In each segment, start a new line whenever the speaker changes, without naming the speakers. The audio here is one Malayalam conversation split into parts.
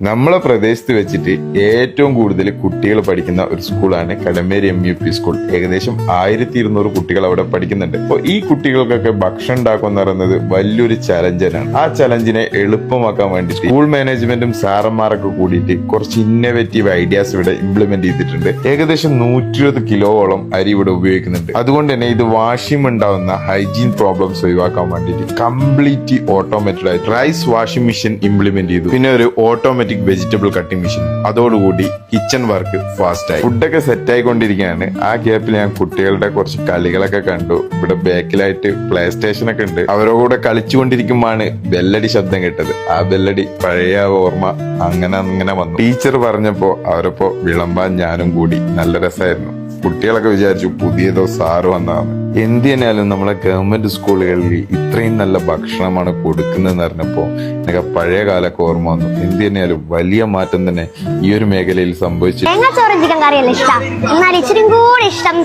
നമ്മളെ പ്രദേശത്ത് വെച്ചിട്ട് ഏറ്റവും കൂടുതൽ കുട്ടികൾ പഠിക്കുന്ന ഒരു സ്കൂളാണ് കടമേരി MUP സ്കൂൾ. ഏകദേശം 1200 കുട്ടികൾ അവിടെ പഠിക്കുന്നുണ്ട്. അപ്പോൾ ഈ കുട്ടികൾക്കൊക്കെ ഭക്ഷണം ഉണ്ടാക്കുക എന്ന് പറയുന്നത് വലിയൊരു ചലഞ്ചനാണ്. ആ ചലഞ്ചിനെ എളുപ്പമാക്കാൻ വേണ്ടി സ്കൂൾ മാനേജ്മെന്റും സാറന്മാരൊക്കെ കൂടിയിട്ട് കുറച്ച് ഇന്നോവേറ്റീവ് ഐഡിയാസ് ഇവിടെ ഇംപ്ലിമെന്റ് ചെയ്തിട്ടുണ്ട്. ഏകദേശം 120 കിലോയോളം അരി ഇവിടെ ഉപയോഗിക്കുന്നുണ്ട്. അതുകൊണ്ട് തന്നെ ഇത് വാഷിംഗ് ഉണ്ടാവുന്ന ഹൈജീൻ പ്രോബ്ലംസ് ഒഴിവാക്കാൻ വേണ്ടിയിട്ട് കംപ്ലീറ്റ് ഓട്ടോമേറ്റഡ് ആയിട്ട് റൈസ് വാഷിംഗ് മെഷീൻ ഇംപ്ലിമെന്റ് ചെയ്തു. പിന്നെ ഒരു ഓട്ടോമാറ്റിക് വെജിറ്റബിൾ കട്ടിംഗ് മെഷീൻ. അതോടുകൂടി കിച്ചൺ വർക്ക് ഫാസ്റ്റ് ആയി. ഫുഡൊക്കെ സെറ്റ് ആയിക്കൊണ്ടിരിക്കുകയാണ്. ആ ഗ്യാപ്പിൽ ഞാൻ കുട്ടികളുടെ കുറച്ച് കളികളൊക്കെ കണ്ടു. ഇവിടെ ബാക്കിലായിട്ട് പ്ലേ സ്റ്റേഷൻ ഒക്കെ ഉണ്ട്. അവരുടെ കൂടെ കളിച്ചുകൊണ്ടിരിക്കുമ്പോഴാണ് ബെല്ലടി ശബ്ദം കേട്ടത്. ആ ബെല്ലടി പഴയ ഓർമ്മ അങ്ങനെ വന്നു. ടീച്ചർ പറഞ്ഞപ്പോ അവരപ്പോ വിളമ്പാൻ ഞാനും കൂടി. നല്ല രസമായിരുന്നു. കുട്ടികളൊക്കെ വിചാരിച്ചു പുതിയതോ സാറ് വന്നതാണ്. എന്ത് തന്നെയാലും നമ്മളെ ഗവൺമെന്റ് സ്കൂളുകളിൽ ഇത്രയും നല്ല ഭക്ഷണമാണ് കൊടുക്കുന്നതെന്ന് അറിഞ്ഞപ്പോ എനിക്ക് പഴയ കാലൊക്കെ ഓർമ്മ വന്നു. എന്ത് തന്നെയാലും വലിയ മാറ്റം തന്നെ ഈ ഒരു മേഖലയിൽ സംഭവിച്ചു.
തേങ്ങാച്ചോറും ചിക്കൻ കറിയല്ല ഇഷ്ടം, എന്നാൽ ഇച്ചിരി കൂടി ഇഷ്ടം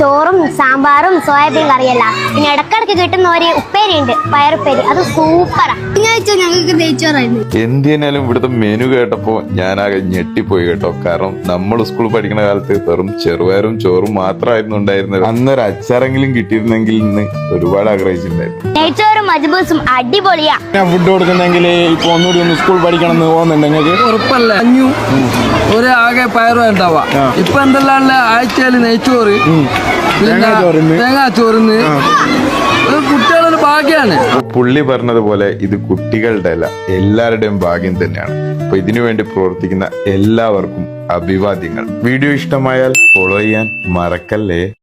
ചോറും സാമ്പാറും സോയാബീൻ കറിയല്ല. പിന്നെ ഇടക്കിടക്ക് കിട്ടുന്ന ഒരു ഉപ്പേരി ഉണ്ട്, പയറുപ്പേരി, അത് സൂപ്പറാ. ഞങ്ങൾക്ക് നെയ്ച്ചോറായിരുന്നു.
എന്ത് തന്നെയാലും ഇവിടുത്തെ മെനു കേട്ടപ്പോ ഞാനാകെ ഞെട്ടിപ്പോയി കേട്ടോ. കാരണം നമ്മൾ സ്കൂളിൽ പഠിക്കുന്ന കാലത്ത് വെറും ചെറുപയറും ചോറും മാത്രമായിരുന്നു ഉണ്ടായിരുന്നത്. അന്നൊരു അച്ചാറെങ്കിലും കിട്ടിയിരുന്നെങ്കിൽ ഇന്ന് ഒരുപാട് ആഗ്രഹിച്ചിട്ടുണ്ടായിരുന്നു.
നെയ്ച്ചോറും മജ്ബൂസും അടിപൊളിയാ.
ഫുഡ് കൊടുക്കുന്നെങ്കിൽ ഇപ്പൊ ഒന്നുകൂടി ഒന്ന് സ്കൂൾ പഠിക്കണം എന്ന് തോന്നുന്നുണ്ട് നിങ്ങൾക്ക്?
ഉറപ്പല്ല. ഒരു ആകെ പയറും ഉണ്ടാവാ. ഇപ്പൊ എന്തെല്ലാം ആഴ്ചയിൽ നെയ്ച്ചോറ്, തേങ്ങാച്ചോറിന് കുട്ടികളൊരു ഭാഗ്യാണ്.
പുള്ളി പറഞ്ഞതുപോലെ ഇത് കുട്ടികളുടെ അല്ല, എല്ലാവരുടെയും ഭാഗ്യം തന്നെയാണ്. അപ്പൊ ഇതിനു വേണ്ടി പ്രവർത്തിക്കുന്ന എല്ലാവർക്കും അഭിവാദ്യങ്ങൾ. വീഡിയോ ഇഷ്ടമായാൽ ഫോളോ ചെയ്യാൻ മറക്കല്ലേ.